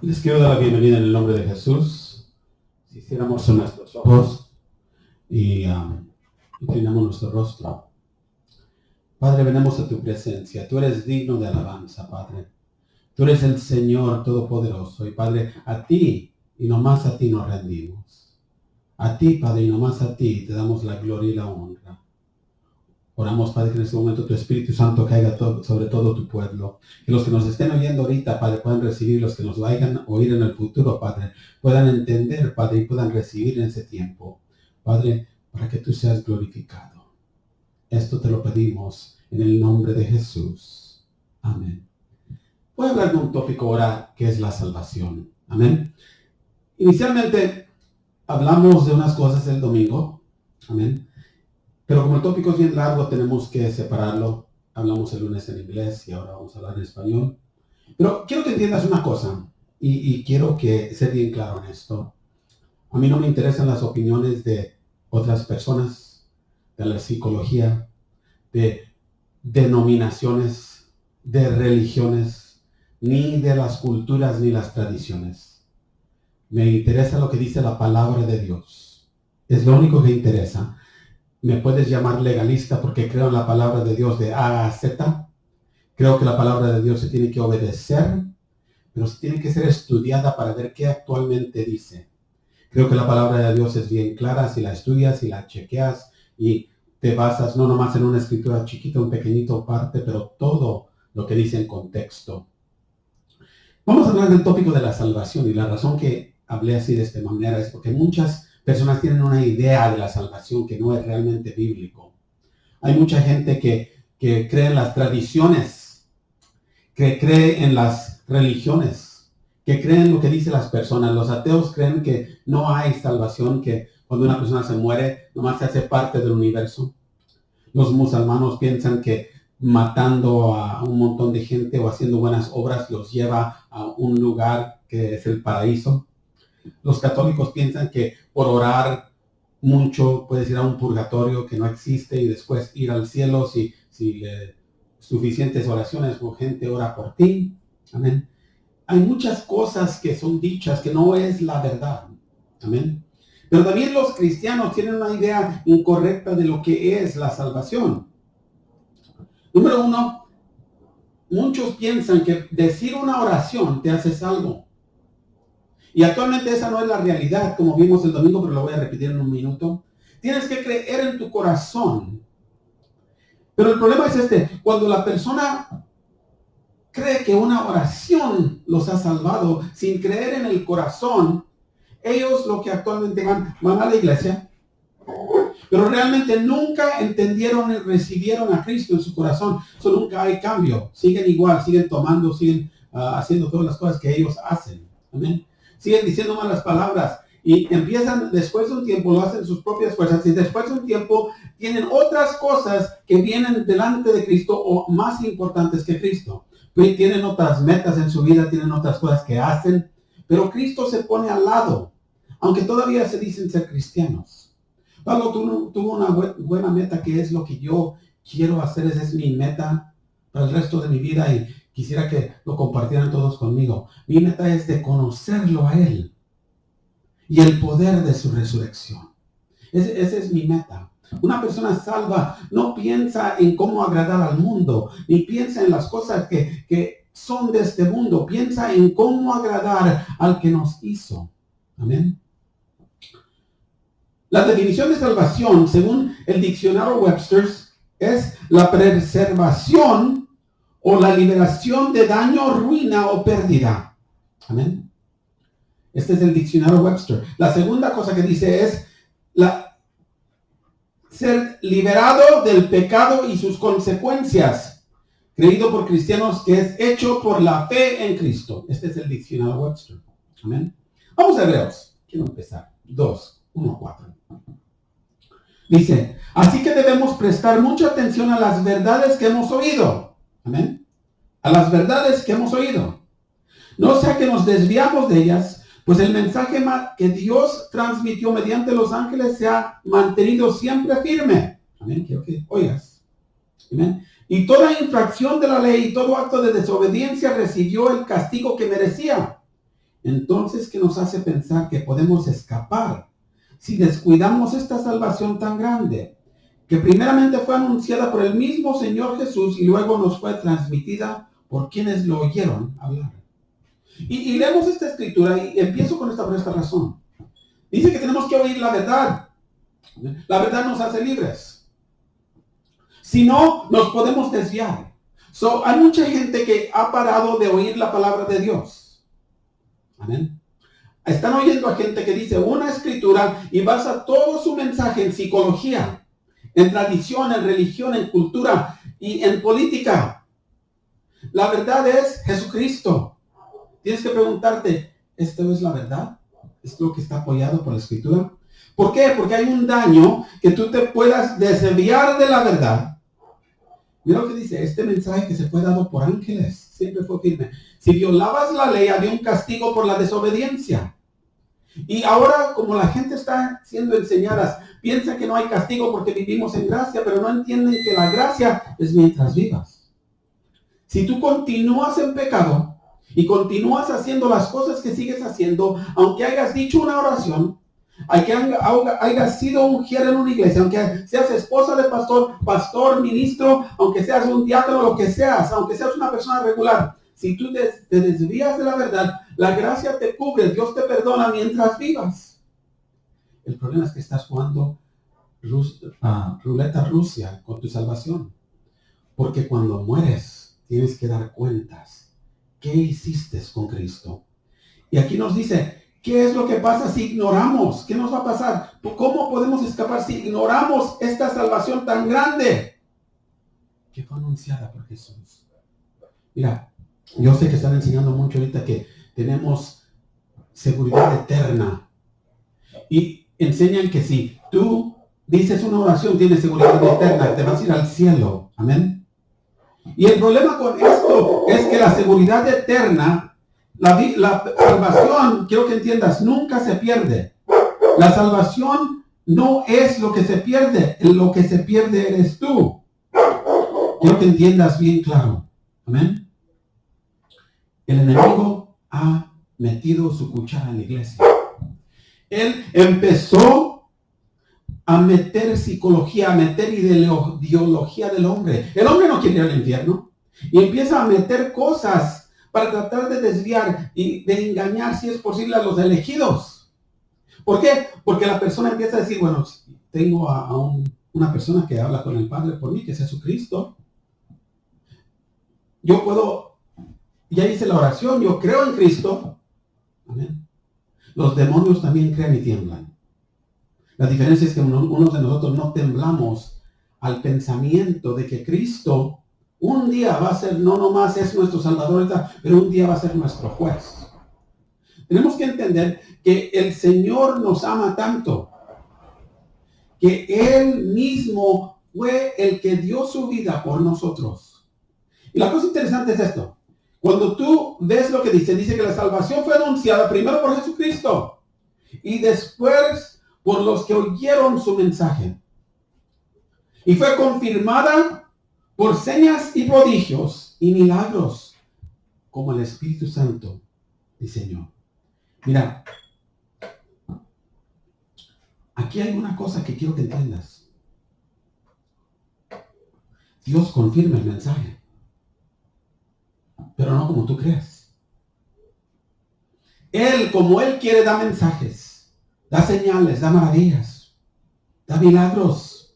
Les quiero dar la bienvenida en el nombre de Jesús. Si hiciéramos nuestros ojos y inclinamos nuestro rostro. Padre, venimos a tu presencia. Tú eres digno de alabanza, Padre. Tú eres el Señor Todopoderoso. Y Padre, a ti y nomás a ti nos rendimos. A ti, Padre, y nomás a ti te damos la gloria y la honra. Oramos, Padre, que en este momento tu Espíritu Santo caiga sobre todo tu pueblo. Que los que nos estén oyendo ahorita, Padre, puedan recibir, los que nos vayan a oír en el futuro, Padre, puedan entender, Padre, y puedan recibir en ese tiempo. Padre, para que tú seas glorificado. Esto te lo pedimos en el nombre de Jesús. Amén. Voy a hablar de un tópico ahora que es la salvación. Amén. Inicialmente hablamos de unas cosas el domingo. Amén. Pero como el tópico es bien largo, tenemos que separarlo. Hablamos el lunes en inglés y ahora vamos a hablar en español. Pero quiero que entiendas una cosa, y quiero que sea bien claro en esto. A mí no me interesan las opiniones de otras personas, de la psicología, de denominaciones, de religiones, ni de las culturas ni las tradiciones. Me interesa lo que dice la palabra de Dios. Es lo único que interesa. Me puedes llamar legalista porque creo en la palabra de Dios de A a Z. Creo que la palabra de Dios se tiene que obedecer, pero se tiene que ser estudiada para ver qué actualmente dice. Creo que la palabra de Dios es bien clara si la estudias, si la chequeas y te basas no nomás en una escritura chiquita, un pequeñito parte, pero todo lo que dice en contexto. Vamos a hablar del tópico de la salvación y la razón que hablé así de esta manera es porque muchas personas tienen una idea de la salvación que no es realmente bíblico. Hay mucha gente que cree en las tradiciones, que cree en las religiones, que cree en lo que dicen las personas. Los ateos creen que no hay salvación, que cuando una persona se muere, nomás se hace parte del universo. Los musulmanes piensan que matando a un montón de gente o haciendo buenas obras los lleva a un lugar que es el paraíso. Los católicos piensan que por orar mucho puedes ir a un purgatorio que no existe y después ir al cielo si suficientes oraciones o gente ora por ti. Amén. Hay muchas cosas que son dichas que no es la verdad. Amén. Pero también los cristianos tienen una idea incorrecta de lo que es la salvación. Número uno, muchos piensan que decir una oración te hace salvo. Y actualmente esa no es la realidad, como vimos el domingo, pero lo voy a repetir en un minuto. Tienes que creer en tu corazón. Pero el problema es cuando la persona cree que una oración los ha salvado sin creer en el corazón, ellos lo que actualmente van a la iglesia, pero realmente nunca entendieron y recibieron a Cristo en su corazón. Nunca hay cambio. Siguen igual, siguen tomando, siguen haciendo todas las cosas que ellos hacen. Amén. Siguen diciendo malas palabras y empiezan después de un tiempo, lo hacen sus propias fuerzas y después de un tiempo tienen otras cosas que vienen delante de Cristo o más importantes que Cristo. Tienen otras metas en su vida, tienen otras cosas que hacen, pero Cristo se pone al lado, aunque todavía se dicen ser cristianos. Pablo tuvo una buena meta que es lo que yo quiero hacer, esa es mi meta para el resto de mi vida y quisiera que lo compartieran todos conmigo. Mi meta es de conocerlo a Él y el poder de su resurrección. Esa es mi meta. Una persona salva no piensa en cómo agradar al mundo, ni piensa en las cosas que son de este mundo. Piensa en cómo agradar al que nos hizo. Amén. La definición de salvación, según el diccionario Webster, es la preservación o la liberación de daño, ruina o pérdida. Amén. Este es el diccionario Webster. La segunda cosa que dice es ser liberado del pecado y sus consecuencias, creído por cristianos que es hecho por la fe en Cristo. Este es el diccionario Webster. Amén. Vamos a Hebreos. Quiero empezar. 2:1-4. Dice, así que debemos prestar mucha atención a las verdades que hemos oído. Amén. A las verdades que hemos oído. No sea que nos desviamos de ellas, pues el mensaje que Dios transmitió mediante los ángeles se ha mantenido siempre firme. Amén. Quiero que oigas. Amén. Y toda infracción de la ley y todo acto de desobediencia recibió el castigo que merecía. Entonces, ¿qué nos hace pensar que podemos escapar si descuidamos esta salvación tan grande, que primeramente fue anunciada por el mismo Señor Jesús y luego nos fue transmitida por quienes lo oyeron hablar? Y leemos esta escritura y empiezo con por esta razón. Dice que tenemos que oír la verdad. La verdad nos hace libres. Si no, nos podemos desviar. Hay mucha gente que ha parado de oír la palabra de Dios. Amén. Están oyendo a gente que dice una escritura y basa todo su mensaje en psicología, en tradición, en religión, en cultura y en política. La verdad es Jesucristo. Tienes que preguntarte, ¿esto es la verdad? ¿Es lo que está apoyado por la escritura? ¿Por qué? Porque hay un daño que tú te puedas desviar de la verdad. Mira lo que dice, este mensaje que se fue dado por ángeles, siempre fue firme. Si violabas la ley, había un castigo por la desobediencia. Y ahora, como la gente está siendo enseñada, piensa que no hay castigo porque vivimos en gracia, pero no entienden que la gracia es mientras vivas. Si tú continúas en pecado y continúas haciendo las cosas que sigues haciendo, aunque hayas dicho una oración, aunque hayas sido mujer en una iglesia, aunque seas esposa de pastor, ministro, aunque seas un diácono, lo que seas, aunque seas una persona regular, si tú te desvías de la verdad, la gracia te cubre, Dios te perdona mientras vivas. El problema es que estás jugando ruleta rusa con tu salvación. Porque cuando mueres, tienes que dar cuentas. ¿Qué hiciste con Cristo? Y aquí nos dice, ¿qué es lo que pasa si ignoramos? ¿Qué nos va a pasar? ¿Cómo podemos escapar si ignoramos esta salvación tan grande que fue anunciada por Jesús? Mira, yo sé que están enseñando mucho ahorita que tenemos seguridad eterna. Y enseñan que si tú dices una oración, tienes seguridad eterna, te vas a ir al cielo. Amén. Y el problema con esto es que la seguridad eterna, la salvación, quiero que entiendas, nunca se pierde. La salvación no es lo que se pierde, lo que se pierde eres tú. Quiero que entiendas bien claro. Amén. El enemigo ha metido su cuchara en la iglesia. Él empezó a meter psicología, a meter ideología del hombre. El hombre no quiere ir al infierno. Y empieza a meter cosas para tratar de desviar y de engañar, si es posible, a los elegidos. ¿Por qué? Porque la persona empieza a decir, bueno, tengo a una persona que habla con el Padre por mí, que es Jesucristo. Yo puedo, ya hice la oración, yo creo en Cristo. Amén. Los demonios también creen y tiemblan. La diferencia es que unos de nosotros no temblamos al pensamiento de que Cristo un día va a ser, no nomás es nuestro Salvador, pero un día va a ser nuestro juez. Tenemos que entender que el Señor nos ama tanto, que Él mismo fue el que dio su vida por nosotros. Y la cosa interesante es esto. Cuando tú ves lo que dice que la salvación fue anunciada primero por Jesucristo y después por los que oyeron su mensaje. Y fue confirmada por señas y prodigios y milagros, como el Espíritu Santo diseñó. Mira, aquí hay una cosa que quiero que entiendas. Dios confirma el mensaje, pero no como tú crees. Él, como Él quiere, da mensajes, da señales, da maravillas, da milagros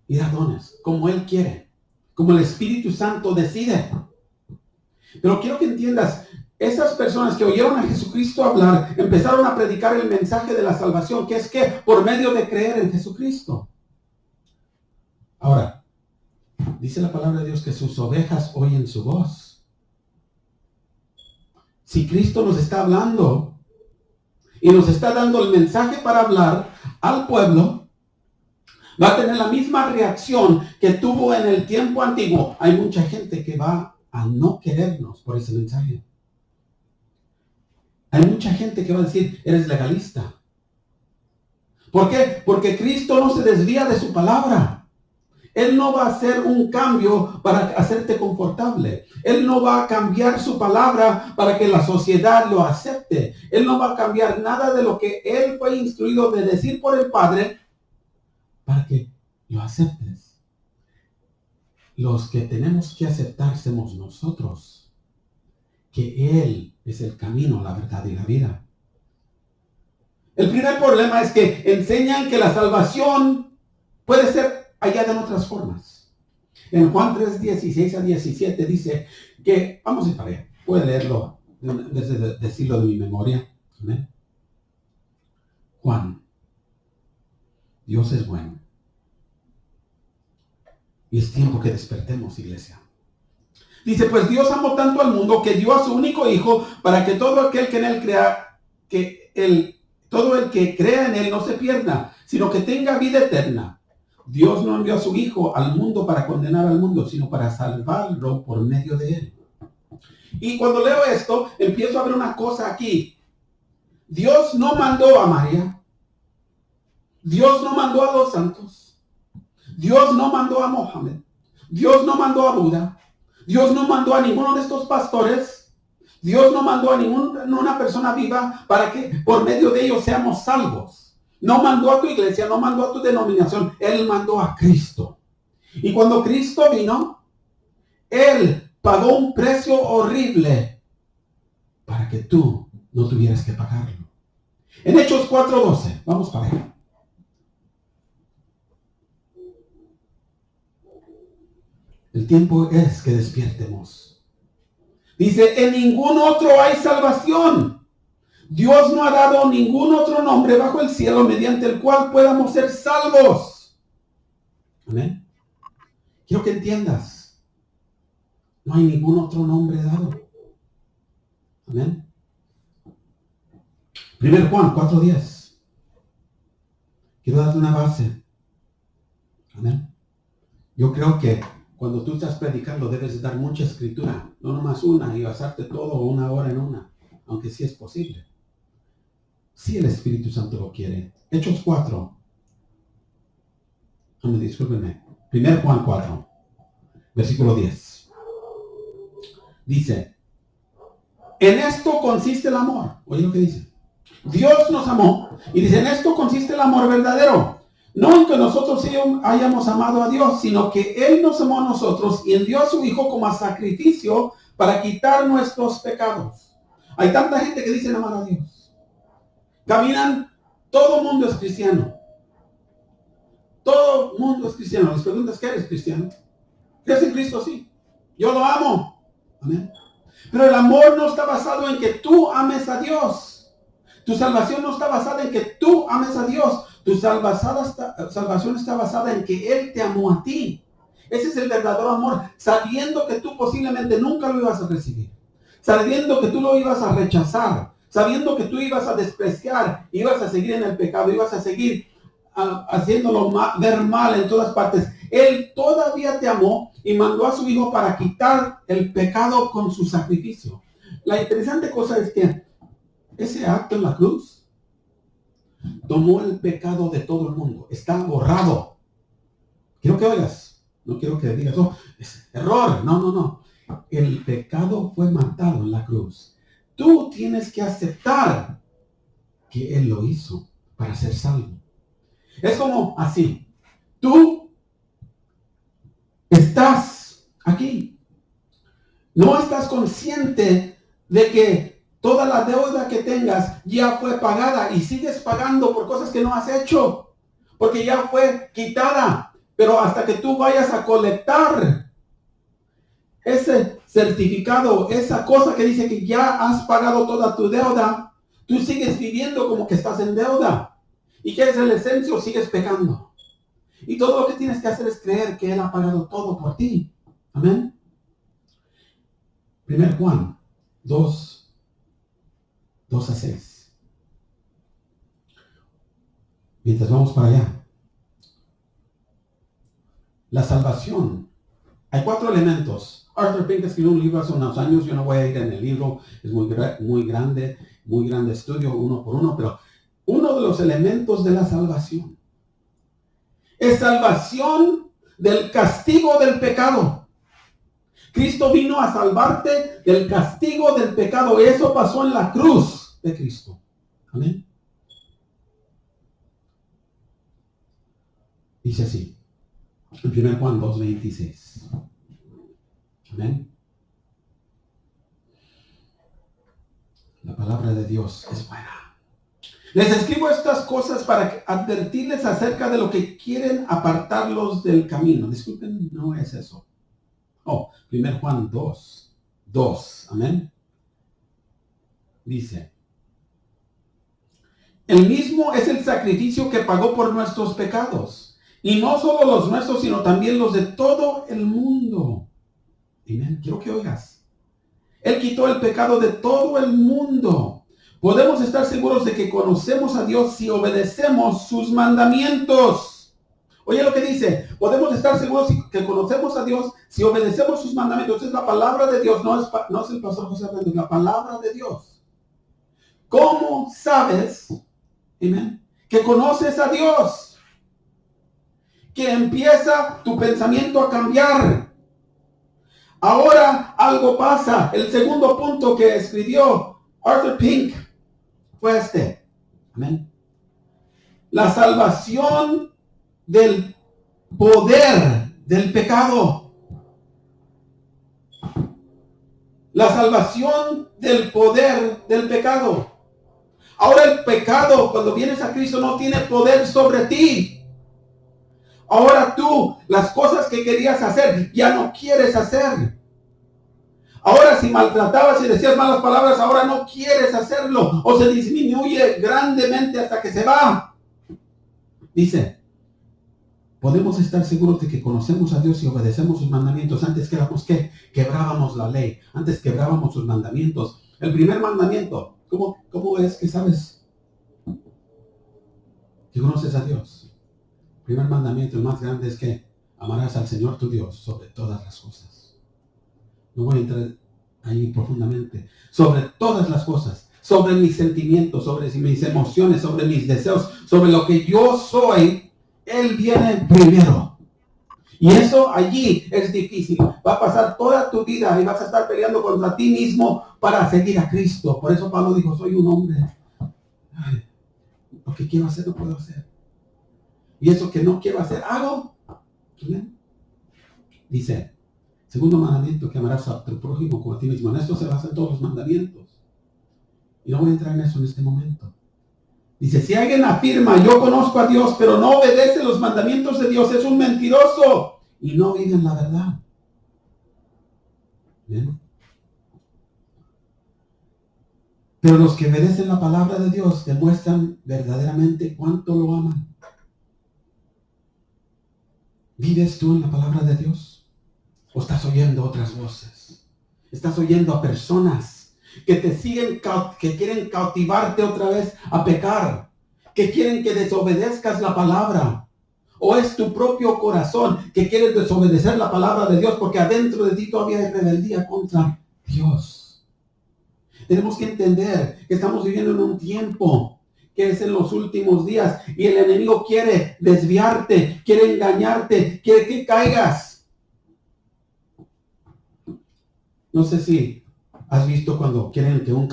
y da dones, como Él quiere, como el Espíritu Santo decide. Pero quiero que entiendas, esas personas que oyeron a Jesucristo hablar, empezaron a predicar el mensaje de la salvación, que es que por medio de creer en Jesucristo. Ahora, dice la palabra de Dios que sus ovejas oyen su voz. Si Cristo nos está hablando y nos está dando el mensaje para hablar al pueblo, va a tener la misma reacción que tuvo en el tiempo antiguo. Hay mucha gente que va a no querernos por ese mensaje. Hay mucha gente que va a decir, eres legalista. ¿Por qué? Porque Cristo no se desvía de su palabra. Él no va a hacer un cambio para hacerte confortable. Él no va a cambiar su palabra para que la sociedad lo acepte. Él no va a cambiar nada de lo que Él fue instruido de decir por el Padre para que lo aceptes. Los que tenemos que aceptar somos nosotros, que Él es el camino, la verdad y la vida. El primer problema es que enseñan que la salvación puede ser hallada en otras formas. En Juan 3, 16 a 17 dice que, vamos a ir para allá, voy a leerlo, decirlo de mi memoria. ¿Amén? Juan, Dios es bueno. Y es tiempo que despertemos, iglesia. Dice, pues Dios amó tanto al mundo que dio a su único Hijo para que todo aquel que en Él crea, todo el que crea en Él no se pierda, sino que tenga vida eterna. Dios no envió a su Hijo al mundo para condenar al mundo, sino para salvarlo por medio de Él. Y cuando leo esto, empiezo a ver una cosa aquí. Dios no mandó a María. Dios no mandó a los santos. Dios no mandó a Mohammed. Dios no mandó a Buda. Dios no mandó a ninguno de estos pastores. Dios no mandó a ninguna persona viva para que por medio de ellos seamos salvos. No mandó a tu iglesia, no mandó a tu denominación. Él mandó a Cristo. Y cuando Cristo vino, Él pagó un precio horrible para que tú no tuvieras que pagarlo. En Hechos 4:12, vamos para allá. El tiempo es que despiertemos. Dice, en ningún otro hay salvación. Dios no ha dado ningún otro nombre bajo el cielo mediante el cual podamos ser salvos. Amén. Quiero que entiendas. No hay ningún otro nombre dado. Amén. 1 Juan 4:10. Quiero darte una base. Amén. Yo creo que cuando tú estás predicando debes dar mucha escritura, no nomás una y basarte todo una hora en una, aunque sí es posible. Si el Espíritu Santo lo quiere. Hechos 4. Discúlpenme. 1 Juan 4, versículo 10. Dice, en esto consiste el amor. Oye lo que dice. Dios nos amó y dice, en esto consiste el amor verdadero. No en que nosotros hayamos amado a Dios, sino que Él nos amó a nosotros y envió a su Hijo como a sacrificio para quitar nuestros pecados. Hay tanta gente que dice amar a Dios. Caminan, todo el mundo es cristiano. Todo el mundo es cristiano. Les preguntas, ¿qué eres cristiano? ¿Crees en Cristo? Sí. Yo lo amo. Amén. Pero el amor no está basado en que tú ames a Dios. Tu salvación no está basada en que tú ames a Dios. Tu salvación está basada en que Él te amó a ti. Ese es el verdadero amor, sabiendo que tú posiblemente nunca lo ibas a recibir, sabiendo que tú lo ibas a rechazar, sabiendo que tú ibas a despreciar, ibas a seguir en el pecado, ibas a seguir haciéndolo ver mal en todas partes. Él todavía te amó y mandó a su Hijo para quitar el pecado con su sacrificio. La interesante cosa es que ese acto en la cruz tomó el pecado de todo el mundo. Está borrado. Quiero que oigas. No quiero que digas, oh, es error. No. El pecado fue matado en la cruz. Tú tienes que aceptar que Él lo hizo para ser salvo. Es como así. Tú estás aquí. No estás consciente de que toda la deuda que tengas ya fue pagada y sigues pagando por cosas que no has hecho, porque ya fue quitada. Pero hasta que tú vayas a colectar ese certificado, esa cosa que dice que ya has pagado toda tu deuda, tú sigues viviendo como que estás en deuda. ¿Y qué es el esencia? Sigues pecando. Y todo lo que tienes que hacer es creer que Él ha pagado todo por ti. Amén. 1 Juan 2:6. Mientras vamos para allá. La salvación. Hay 4 elementos. Arthur Pink escribió un libro hace unos años. Yo no voy a ir en el libro. Es muy grande estudio, uno por uno. Pero uno de los elementos de la salvación es salvación del castigo del pecado. Cristo vino a salvarte del castigo del pecado. Y eso pasó en la cruz de Cristo. Amén. Dice así, en 1 Juan 2:26. Amén. La palabra de Dios es buena. Les escribo estas cosas para advertirles acerca de lo que quieren apartarlos del camino. Disculpen, no es eso. 1 Juan 2. Amén. Dice, el mismo es el sacrificio que pagó por nuestros pecados. Y no solo los nuestros, sino también los de todo el mundo. Amén. Quiero que oigas. Él quitó el pecado de todo el mundo. Podemos estar seguros de que conocemos a Dios si obedecemos sus mandamientos. Oye lo que dice. Podemos estar seguros que conocemos a Dios si obedecemos sus mandamientos. Es la palabra de Dios, no es el pastor José Hernández, es la palabra de Dios. ¿Cómo sabes, amén, que conoces a Dios? Que empieza tu pensamiento a cambiar. Ahora algo pasa. El segundo punto que escribió Arthur Pink fue este. Amén. La salvación del poder del pecado. La salvación del poder del pecado. Ahora el pecado, cuando vienes a Cristo, no tiene poder sobre ti. Ahora tú, las cosas que querías hacer, ya no quieres hacer. Ahora si maltratabas y decías malas palabras, ahora no quieres hacerlo. O se disminuye grandemente hasta que se va. Dice, podemos estar seguros de que conocemos a Dios y obedecemos sus mandamientos. Antes que éramos ¿qué? Quebrábamos la ley. Antes quebrábamos sus mandamientos. El primer mandamiento, ¿cómo es que sabes que conoces a Dios? El primer mandamiento, el más grande, es que amarás al Señor tu Dios sobre todas las cosas. No voy a entrar ahí profundamente. Sobre todas las cosas. Sobre mis sentimientos, sobre mis emociones, sobre mis deseos, sobre lo que yo soy. Él viene primero. Y eso allí es difícil. Va a pasar toda tu vida y vas a estar peleando contra ti mismo para seguir a Cristo. Por eso Pablo dijo, soy un hombre. Ay, lo que quiero hacer no puedo hacer. Y eso que no quiero hacer, hago. ¿Bien? Dice, segundo mandamiento, que amarás a tu prójimo como a ti mismo. En esto se basan todos los mandamientos. Y no voy a entrar en eso en este momento. Dice, si alguien afirma, yo conozco a Dios, pero no obedece los mandamientos de Dios, es un mentiroso y no vive en la verdad. ¿Bien? Pero los que obedecen la palabra de Dios demuestran verdaderamente cuánto lo aman. ¿Vives tú en la palabra de Dios? ¿O estás oyendo otras voces? ¿Estás oyendo a personas que te siguen, que quieren cautivarte otra vez a pecar, que quieren que desobedezcas la palabra? ¿O es tu propio corazón que quiere desobedecer la palabra de Dios porque adentro de ti todavía hay rebeldía contra Dios? Tenemos que entender que estamos viviendo en un tiempo que es en los últimos días y el enemigo quiere desviarte, quiere engañarte, quiere que caigas. No sé si has visto cuando quieren que un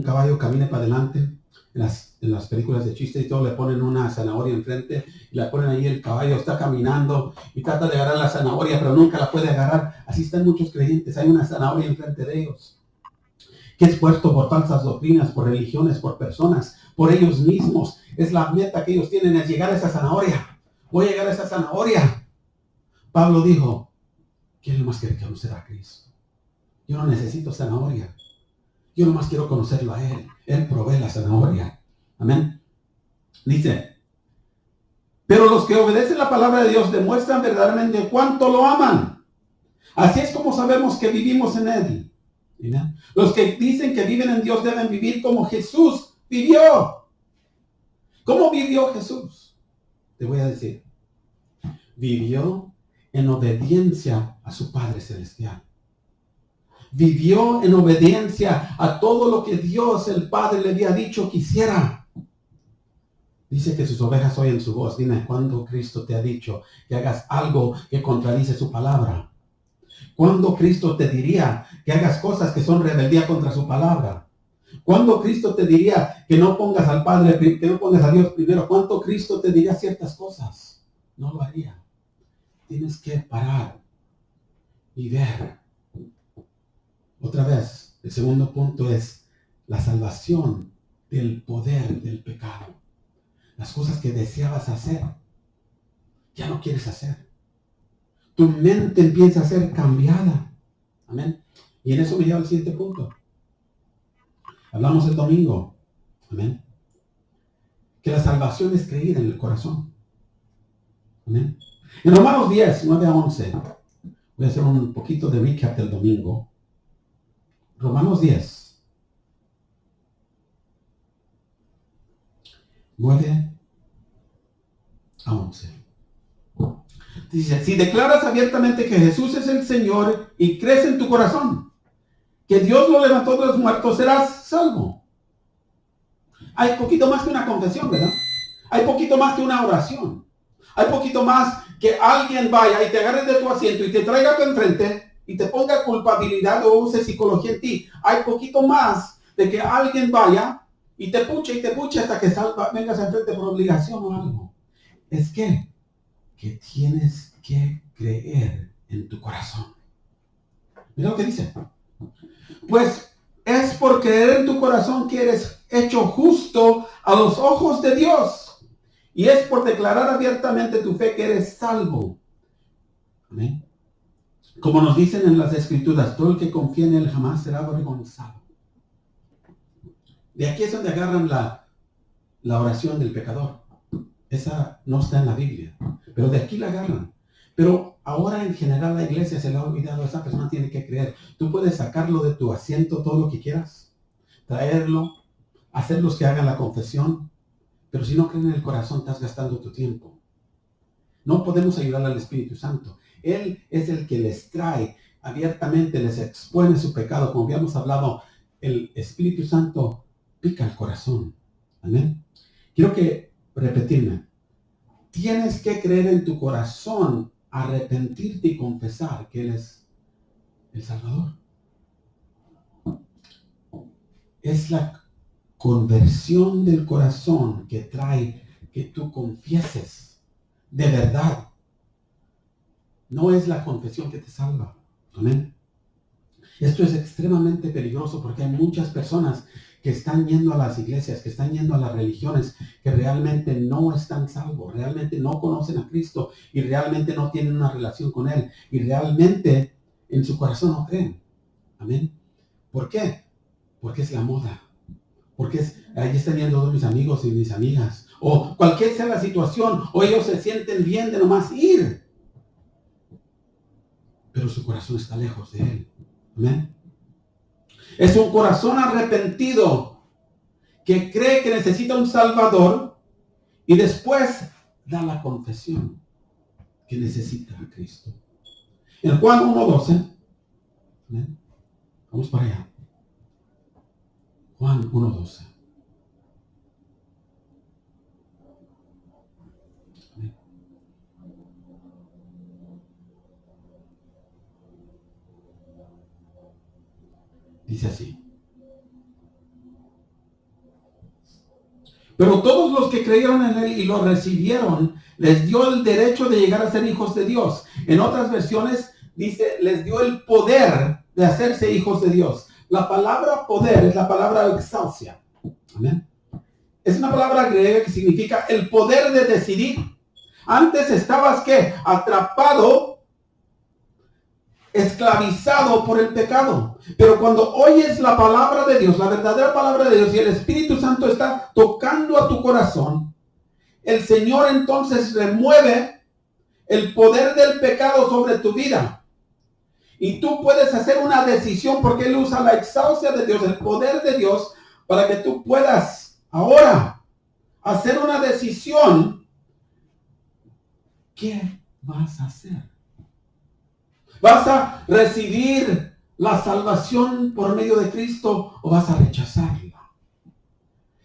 caballo camine para adelante, en las películas de chistes y todo, le ponen una zanahoria enfrente y la ponen ahí, el caballo está caminando y trata de agarrar la zanahoria, pero nunca la puede agarrar. Así están muchos creyentes, hay una zanahoria enfrente de ellos, que es puesto por falsas doctrinas, por religiones, por personas, por ellos mismos. Es la meta que ellos tienen, es llegar a esa zanahoria. Voy a llegar a esa zanahoria. Pablo dijo, ¿quién más quiere conocer a Cristo? Yo no necesito zanahoria. Yo nomás quiero conocerlo a Él. Él provee la zanahoria. Amén. Dice, pero los que obedecen la palabra de Dios demuestran verdaderamente cuánto lo aman. Así es como sabemos que vivimos en Él. ¿Amén? Los que dicen que viven en Dios deben vivir como Jesús vivió. ¿Cómo vivió Jesús? Te voy a decir. Vivió en obediencia a su Padre Celestial. Vivió en obediencia a todo lo que Dios, el Padre, le había dicho que hiciera. Dice que sus ovejas oyen su voz. Dime, ¿cuándo Cristo te ha dicho que hagas algo que contradice su palabra? ¿Cuándo Cristo te diría que hagas cosas que son rebeldía contra su palabra? ¿Cuándo Cristo te diría que no pongas al Padre, que no pongas a Dios primero? ¿Cuánto Cristo te diría ciertas cosas? No lo haría. Tienes que parar y ver. Otra vez, el segundo punto es la salvación del poder del pecado. Las cosas que deseabas hacer, ya no quieres hacer. Tu mente empieza a ser cambiada. Amén. Y en eso me lleva al siguiente punto. Hablamos el domingo. Amén. Que la salvación es creer en el corazón. Amén. En Romanos 10, 9 a 11. Voy a hacer un poquito de recap del domingo. Romanos 10, 9 a 11. Dice, si declaras abiertamente que Jesús es el Señor y crees en tu corazón que Dios lo levantó de los muertos, serás salvo. Hay poquito más que una confesión, ¿verdad? Hay poquito más que una oración. Hay poquito más que alguien vaya y te agarre de tu asiento y te traiga a tu enfrente y te ponga culpabilidad o use psicología en ti. Hay poquito más de que alguien vaya y te puche hasta que vengas enfrente por obligación o algo. Es que tienes que creer en tu corazón. Mira lo que dice. Pues es por creer en tu corazón que eres hecho justo a los ojos de Dios. Y es por declarar abiertamente tu fe que eres salvo. Amén. Como nos dicen en las Escrituras, todo el que confía en Él jamás será avergonzado. De aquí es donde agarran la oración del pecador. Esa no está en la Biblia, pero de aquí la agarran. Pero ahora en general la iglesia se le ha olvidado, esa persona tiene que creer. Tú puedes sacarlo de tu asiento todo lo que quieras, traerlo, hacerlos que hagan la confesión, pero si no creen en el corazón estás gastando tu tiempo. No podemos ayudar al Espíritu Santo. Él es el que les trae abiertamente, les expone su pecado. Como habíamos hablado, el Espíritu Santo pica el corazón. Amén. Quiero repetirme. Tienes que creer en tu corazón, arrepentirte y confesar que Él es el Salvador. Es la conversión del corazón que trae que tú confieses de verdad. No es la confesión que te salva. Amén. Esto es extremadamente peligroso porque hay muchas personas que están yendo a las iglesias, que están yendo a las religiones, que realmente no están salvos, realmente no conocen a Cristo y realmente no tienen una relación con Él y realmente en su corazón no creen. Amén. ¿Por qué? Porque es la moda. Porque ahí están yendo todos mis amigos y mis amigas. O cualquier sea la situación, o ellos se sienten bien de nomás ir. Pero su corazón está lejos de Él. Amén. Es un corazón arrepentido que cree que necesita un Salvador y después da la confesión que necesita a Cristo. En Juan 1:12, ¿amén? Vamos para allá. Juan 1:12. Dice así. Pero todos los que creyeron en Él y lo recibieron, les dio el derecho de llegar a ser hijos de Dios. En otras versiones dice, les dio el poder de hacerse hijos de Dios. La palabra poder es la palabra exousia. Amén. Es una palabra griega que significa el poder de decidir. Antes estabas, ¿qué? Atrapado, esclavizado por el pecado. Pero cuando oyes la palabra de Dios, la verdadera palabra de Dios, y el Espíritu Santo está tocando a tu corazón, el Señor entonces remueve el poder del pecado sobre tu vida. Y tú puedes hacer una decisión porque Él usa la exousia de Dios, el poder de Dios, para que tú puedas ahora hacer una decisión. ¿Qué vas a hacer? ¿Vas a recibir la salvación por medio de Cristo o vas a rechazarla?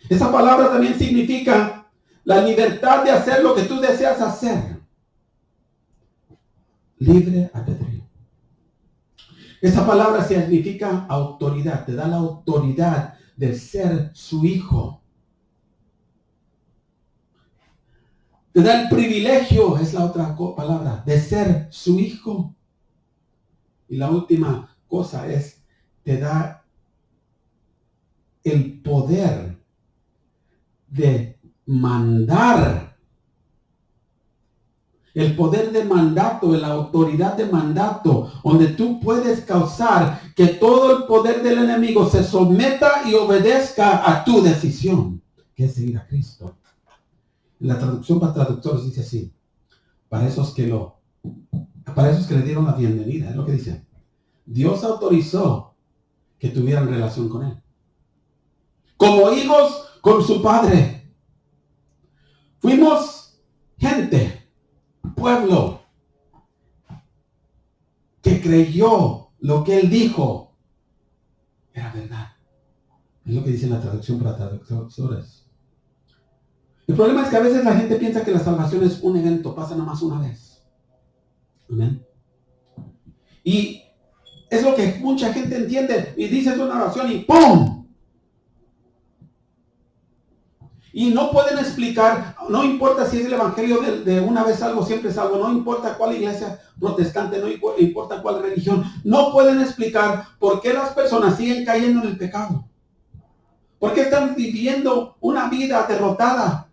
Esa palabra también significa La libertad de hacer lo que tú deseas hacer. Libre albedrío. Esa palabra significa autoridad. Te da la autoridad de ser su hijo. Te da el privilegio, es la otra palabra, de ser su hijo. Y la última cosa es, te da el poder de mandar. El poder de mandato, la autoridad de mandato, donde tú puedes causar que todo el poder del enemigo se someta y obedezca a tu decisión, que es seguir a Cristo. En la traducción para traductores dice así, para esos que le dieron la bienvenida, es lo que dice. Dios autorizó que tuvieran relación con Él. Como hijos con su Padre. Fuimos gente, pueblo, que creyó lo que Él dijo era verdad. Es lo que dice la traducción para traductores. El problema es que a veces la gente piensa que la salvación es un evento, pasa nada más una vez. Amén. Y es lo que mucha gente entiende y dices una oración y ¡pum! Y no pueden explicar, no importa si es el evangelio de una vez salvo, siempre salvo, no importa cuál iglesia protestante, no importa cuál religión, no pueden explicar por qué las personas siguen cayendo en el pecado. ¿Por qué están viviendo una vida derrotada?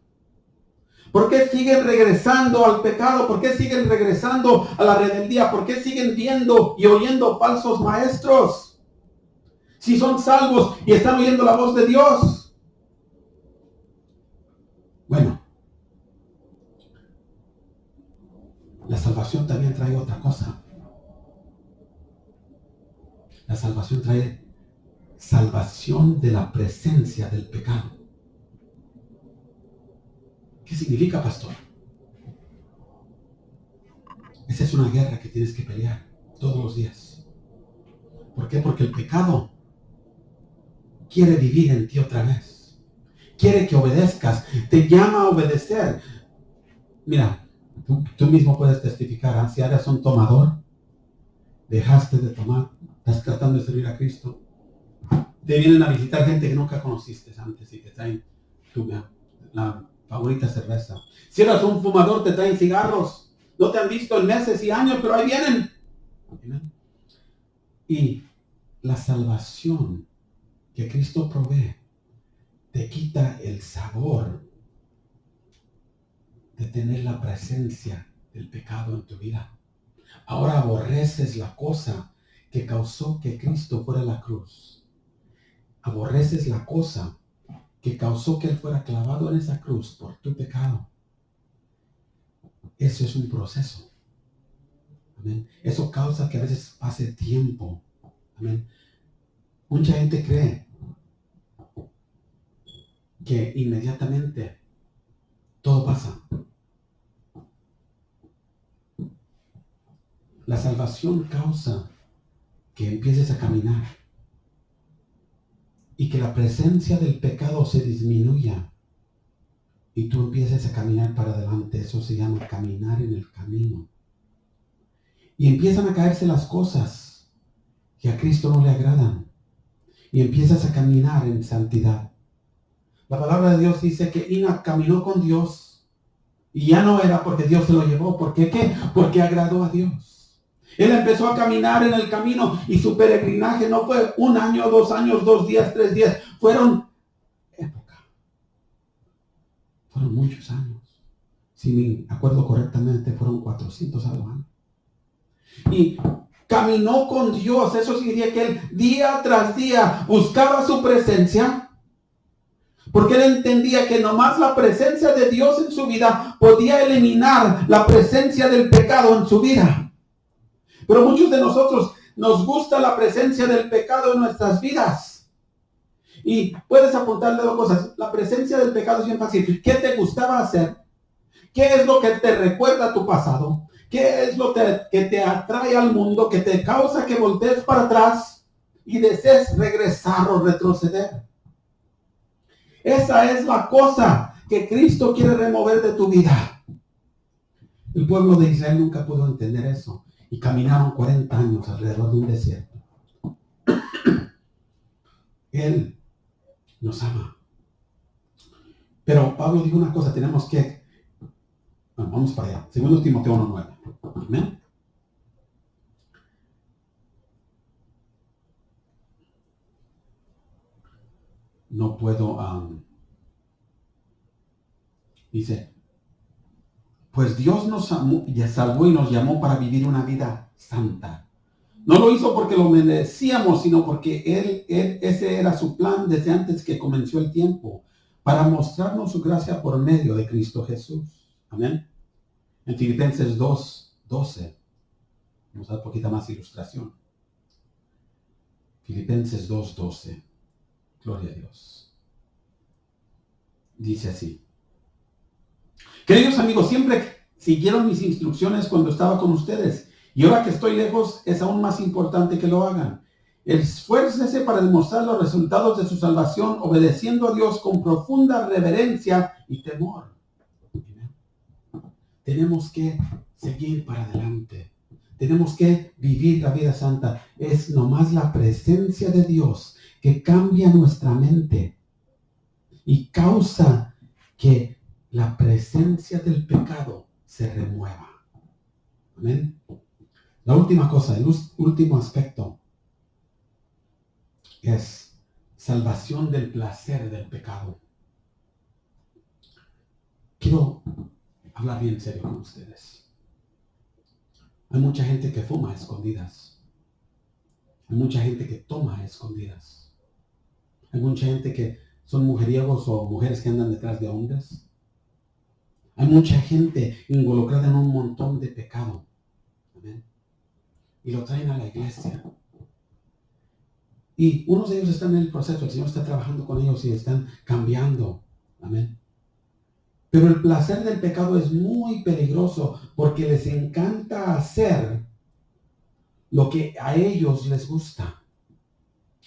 ¿Por qué siguen regresando al pecado? ¿Por qué siguen regresando a la rebeldía? ¿Por qué siguen viendo y oyendo falsos maestros? Si son salvos y están oyendo la voz de Dios. Bueno, la salvación también trae otra cosa. La salvación trae salvación de la presencia del pecado. ¿Qué significa, pastor? Esa es una guerra que tienes que pelear todos los días. ¿Por qué? Porque el pecado quiere vivir en ti otra vez. Quiere que obedezcas. Te llama a obedecer. Mira, tú mismo puedes testificar. Si eres un tomador, dejaste de tomar, estás tratando de servir a Cristo. Te vienen a visitar gente que nunca conociste antes y te traen la favorita cerveza. Si eres un fumador, te traen cigarros. No te han visto en meses y años, pero ahí vienen. Y la salvación que Cristo provee te quita el sabor de tener la presencia del pecado en tu vida. Ahora aborreces la cosa que causó que Cristo fuera a la cruz. Aborreces la cosa que causó que Él fuera clavado en esa cruz por tu pecado. Eso es un proceso. Amén. Eso causa que a veces pase tiempo. Amén. Mucha gente cree que inmediatamente todo pasa. La salvación causa que empieces a caminar y que la presencia del pecado se disminuya y tú empieces a caminar para adelante. Eso se llama caminar en el camino. Y empiezan a caerse las cosas que a Cristo no le agradan. Y empiezas a caminar en santidad. La palabra de Dios dice que Enoch caminó con Dios y ya no era porque Dios se lo llevó. ¿Por qué? ¿Qué? Porque agradó a Dios. Él empezó a caminar en el camino y su peregrinaje no fue 1 año, 2 años, 2 días, 3 días. Fueron muchos años. Si me acuerdo correctamente, fueron 400 algo años. Y caminó con Dios. Eso significa que él día tras día buscaba su presencia, porque él entendía que nomás la presencia de Dios en su vida podía eliminar la presencia del pecado en su vida. Pero muchos de nosotros nos gusta la presencia del pecado en nuestras vidas. Y puedes apuntarle 2 cosas. La presencia del pecado es bien fácil. ¿Qué te gustaba hacer? ¿Qué es lo que te recuerda a tu pasado? ¿Qué es lo que te atrae al mundo, que te causa que voltees para atrás y desees regresar o retroceder? Esa es la cosa que Cristo quiere remover de tu vida. El pueblo de Israel nunca pudo entender eso y caminaron 40 años alrededor de un desierto. Él nos ama. Pero Pablo dijo una cosa, tenemos que... Bueno, vamos para allá. 2 Timoteo 1:9. Amén. No puedo... dice, pues Dios nos amó, salvó y nos llamó para vivir una vida santa. No lo hizo porque lo merecíamos, sino porque ese era su plan desde antes que comenzó el tiempo, para mostrarnos su gracia por medio de Cristo Jesús. Amén. En Filipenses 2:12, vamos a dar poquita más ilustración. Filipenses 2:12, gloria a Dios. Dice así. Queridos amigos, siempre siguieron mis instrucciones cuando estaba con ustedes. Y ahora que estoy lejos, es aún más importante que lo hagan. Esfuércese para demostrar los resultados de su salvación, obedeciendo a Dios con profunda reverencia y temor. Tenemos que seguir para adelante. Tenemos que vivir la vida santa. Es nomás la presencia de Dios que cambia nuestra mente y causa que la presencia del pecado se remueva. Amén. La última cosa, el último aspecto es salvación del placer del pecado. Quiero hablar bien serio con ustedes. Hay mucha gente que fuma a escondidas. Hay mucha gente que toma a escondidas. Hay mucha gente que son mujeriegos o mujeres que andan detrás de hombres. Hay mucha gente involucrada en un montón de pecado. Amén. Y lo traen a la iglesia. Y unos de ellos están en el proceso. El Señor está trabajando con ellos y están cambiando. Amén. Pero el placer del pecado es muy peligroso porque les encanta hacer lo que a ellos les gusta.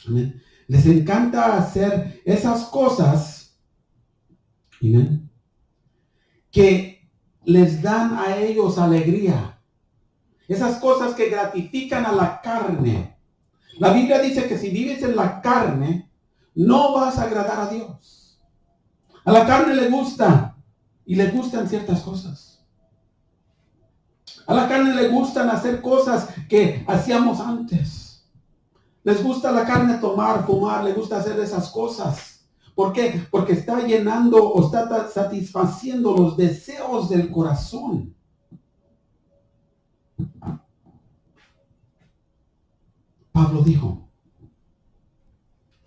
Amén. Les encanta hacer esas cosas, amén, que les dan a ellos alegría. Esas cosas que gratifican a la carne. La Biblia dice que si vives en la carne, no vas a agradar a Dios. A la carne le gusta y le gustan ciertas cosas. A la carne le gustan hacer cosas que hacíamos antes. Les gusta la carne tomar, fumar, le gusta hacer esas cosas. ¿Por qué? Porque está llenando o está satisfaciendo los deseos del corazón. Pablo dijo,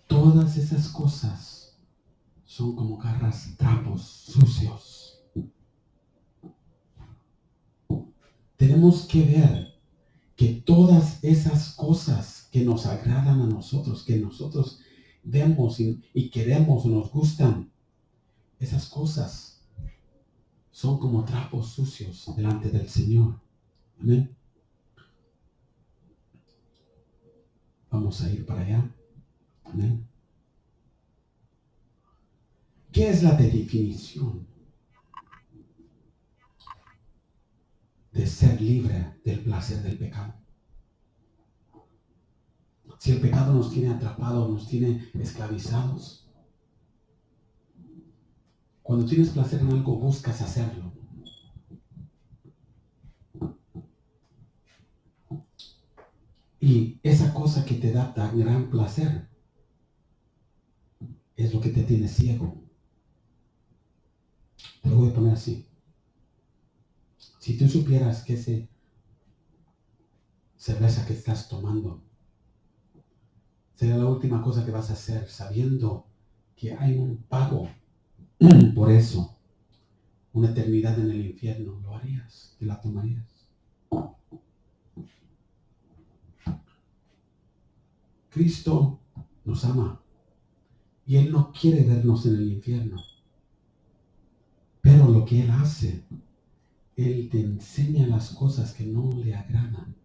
todas esas cosas son como trapos sucios. Tenemos que ver que todas esas cosas que nos agradan a nosotros, que nosotros vemos y queremos o nos gustan, esas cosas son como trapos sucios delante del Señor. Amén. Vamos a ir para allá. Amén. ¿Qué es la definición de ser libre del placer del pecado? Si el pecado nos tiene atrapados, nos tiene esclavizados. Cuando tienes placer en algo, buscas hacerlo. Y esa cosa que te da tan gran placer es lo que te tiene ciego. Te lo voy a poner así. Si tú supieras que esa cerveza que estás tomando será la última cosa que vas a hacer, sabiendo que hay un pago por eso, una eternidad en el infierno, ¿lo harías? ¿Te la tomarías? Cristo nos ama y Él no quiere vernos en el infierno. Pero lo que Él hace, Él te enseña las cosas que no le agradan.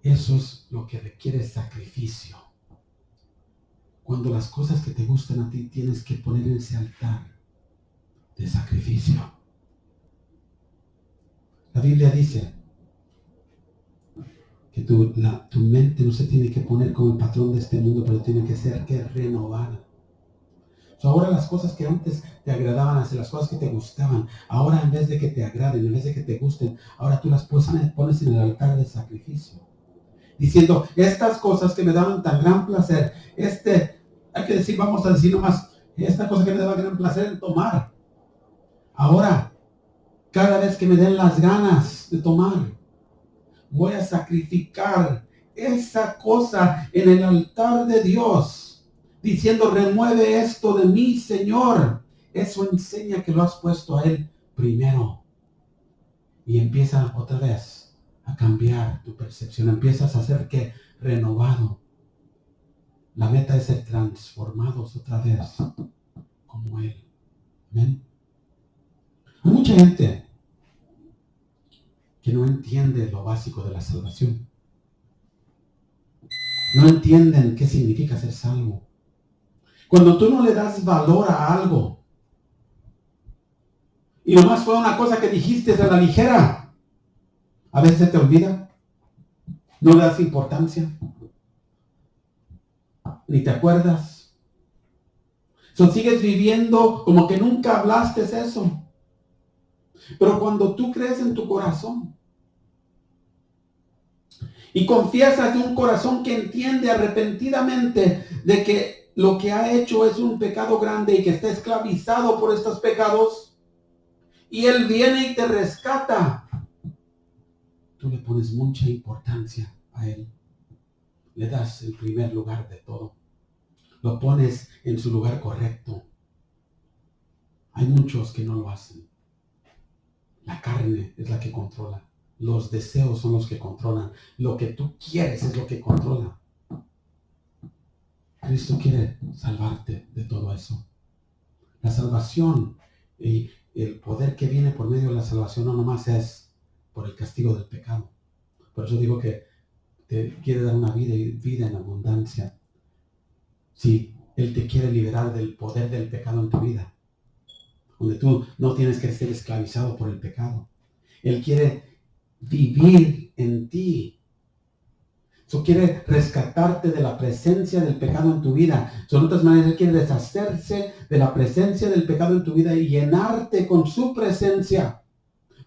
Eso es lo que requiere sacrificio. Cuando las cosas que te gustan a ti tienes que poner en ese altar de sacrificio. La Biblia dice que tu mente no se tiene que poner como el patrón de este mundo, pero tiene que ser renovada. Ahora las cosas que antes te agradaban, hacer las cosas que te gustaban, ahora en vez de que te agraden, en vez de que te gusten, ahora tú las pones en el altar de sacrificio. Diciendo, estas cosas que me daban tan gran placer, hay que decir, vamos a decir nomás, esta cosa que me daba gran placer en tomar. Ahora, cada vez que me den las ganas de tomar, voy a sacrificar esa cosa en el altar de Dios. Diciendo, remueve esto de mí, Señor. Eso enseña que lo has puesto a Él primero. Y empieza otra vez a cambiar tu percepción. Empiezas a ser que renovado. La meta es ser transformados otra vez como Él. ¿Amén? Hay mucha gente que no entiende lo básico de la salvación. No entienden qué significa ser salvo. Cuando tú no le das valor a algo, y nomás fue una cosa que dijiste a la ligera, a veces te olvida, no le das importancia, ni te acuerdas. Sigues viviendo como que nunca hablaste eso. Pero cuando tú crees en tu corazón y confiesas de un corazón que entiende arrepentidamente de que lo que ha hecho es un pecado grande y que está esclavizado por estos pecados, y Él viene y te rescata, tú le pones mucha importancia a Él. Le das el primer lugar de todo. Lo pones en su lugar correcto. Hay muchos que no lo hacen. La carne es la que controla. Los deseos son los que controlan. Lo que tú quieres es lo que controla. Cristo quiere salvarte de todo eso. La salvación y el poder que viene por medio de la salvación no nomás es por el castigo del pecado. Por eso digo que te quiere dar una vida y vida en abundancia. Sí, Él te quiere liberar del poder del pecado en tu vida, donde tú no tienes que ser esclavizado por el pecado. Él quiere vivir en ti. Quiere rescatarte de la presencia del pecado en tu vida. En otras maneras, Él quiere deshacerse de la presencia del pecado en tu vida y llenarte con su presencia.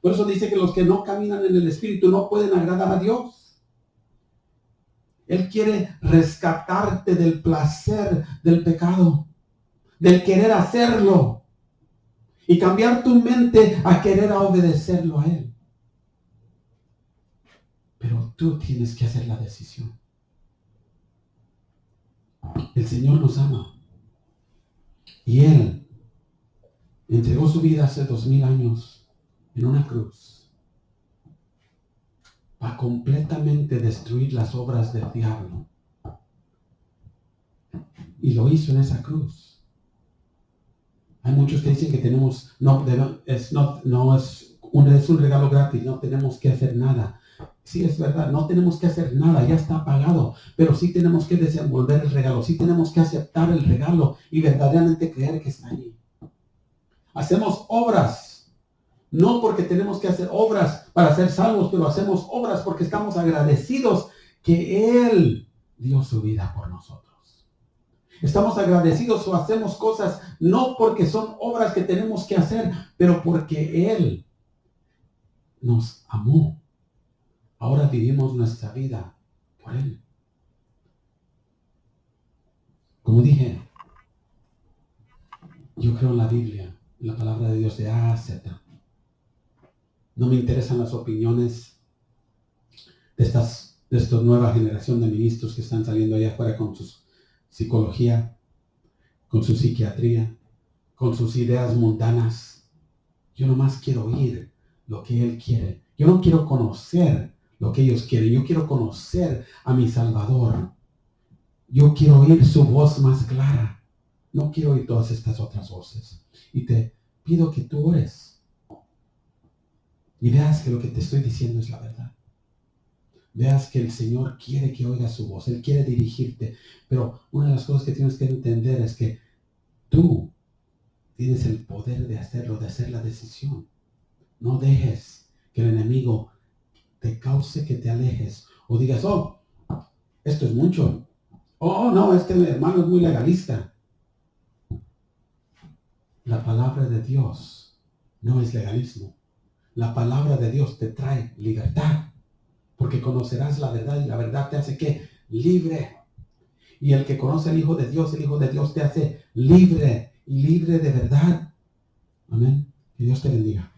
Por eso dice que los que no caminan en el Espíritu no pueden agradar a Dios. Él quiere rescatarte del placer del pecado, del querer hacerlo y cambiar tu mente a querer obedecerlo a Él. Pero tú tienes que hacer la decisión. El Señor nos ama. Y Él entregó su vida hace 2000 años en una cruz para completamente destruir las obras del diablo. Y lo hizo en esa cruz. Hay muchos que dicen que es un regalo gratis, no tenemos que hacer nada. Sí, es verdad, no tenemos que hacer nada, ya está pagado, pero sí tenemos que desenvolver el regalo, sí tenemos que aceptar el regalo y verdaderamente creer que está ahí. Hacemos obras, no porque tenemos que hacer obras para ser salvos, pero hacemos obras porque estamos agradecidos que Él dio su vida por nosotros. Estamos agradecidos o hacemos cosas no porque son obras que tenemos que hacer, pero porque Él nos amó. Ahora vivimos nuestra vida por Él. Como dije, yo creo en la Biblia, en la palabra de Dios de A a Z. No me interesan las opiniones de esta nueva generación de ministros que están saliendo allá afuera con su psicología, con su psiquiatría, con sus ideas mundanas. Yo nomás quiero oír lo que Él quiere. Yo no quiero conocer lo que ellos quieren. Yo quiero conocer a mi Salvador. Yo quiero oír su voz más clara. No quiero oír todas estas otras voces. Y te pido que tú ores y veas que lo que te estoy diciendo es la verdad. veas que el Señor quiere que oigas su voz, Él quiere dirigirte. Pero una de las cosas que tienes que entender es que tú tienes el poder de hacerlo, de hacer la decisión. No dejes que el enemigo te cause que te alejes o digas, oh, esto es mucho. Oh, no, este hermano es muy legalista. La palabra de Dios no es legalismo. La palabra de Dios te trae libertad, porque conocerás la verdad y la verdad te hace ¿qué? Libre. Y el que conoce al Hijo de Dios, el Hijo de Dios te hace libre y libre de verdad. Amén. Que Dios te bendiga.